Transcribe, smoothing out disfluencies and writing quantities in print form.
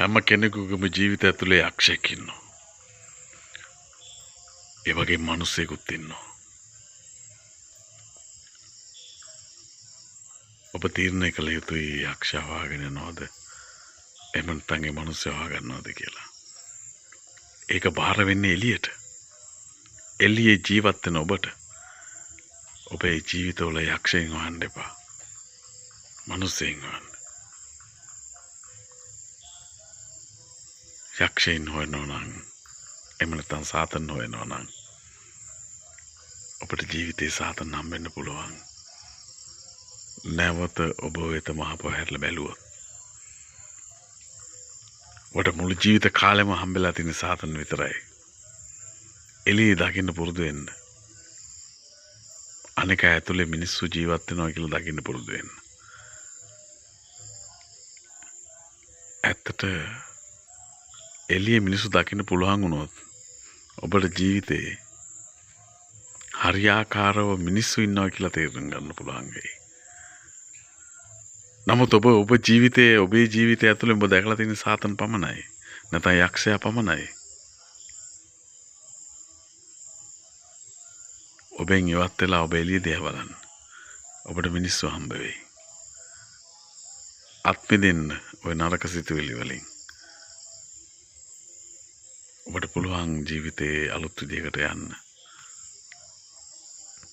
හැම කෙනෙකුගේම ජීවිතය ඇතුලේ යක්ෂයෙක් ඉන්නවා. ඒ වගේ මිනිස්සෙකුත් ඉන්නවා. ඔබ තීරණය කළ යුතුයි යක්ෂයා හොයාගෙන යනවද? එහෙම නැත්නම් ඒ මිනිස්සයා හොයාගන්නවද කියලා. ඒක බාර වෙන්නේ එළියට. එළියේ ජීවත් වෙන ඔබට ඔබේ ජීවිතවල යක්ෂයන් හොයන්න එපා. මිනිස්සෙන් හොයන්න. යක්ෂයන් හොයනවා නම් එහෙම නැත්නම් සාතන් හොයනවා නම් ඔබට ජීවිතේ සාතන් හම්බෙන්න පුළුවන්. නැවත ඔබ වෙත මහපො හැරලා බැලුවොත් ඔබට මුළු ජීවිත කාලෙම හම්බෙලා තියෙන සාතන් විතරයි. එළියේ දකින්න පුරුදු වෙන්න. අනික ඇතුලේ මිනිස්සු ජීවත් වෙනවා කියලා දකින්න පුරුදු වෙන්න. ඇත්තට එළියේ මිනිස්සු දකින්න පුළුවන් වුණොත් ඔබට ජීවිතේ හරියාකාරව මිනිස්සු ඉන්නවා කියලා තේරුම් ගන්න පුළුවන් වෙයි. නමුත් ඔබේ ජීවිතය ඇතුලේ ඔබ දැකලා තියෙන සාතන් පමණයි. නැත්නම් යක්ෂයා පමණයි. ඔබෙන් ඉවත් වෙලා ඔබ එළිය දිහා බලන්න. ඔබට මිනිස්සු හම්බ වෙයි. අත්මිදෙන්න ওই නරක සිතුවිලි වලින්. ඔබට පුළුවන් ජීවිතේ අලුත් විදිහකට යන්න.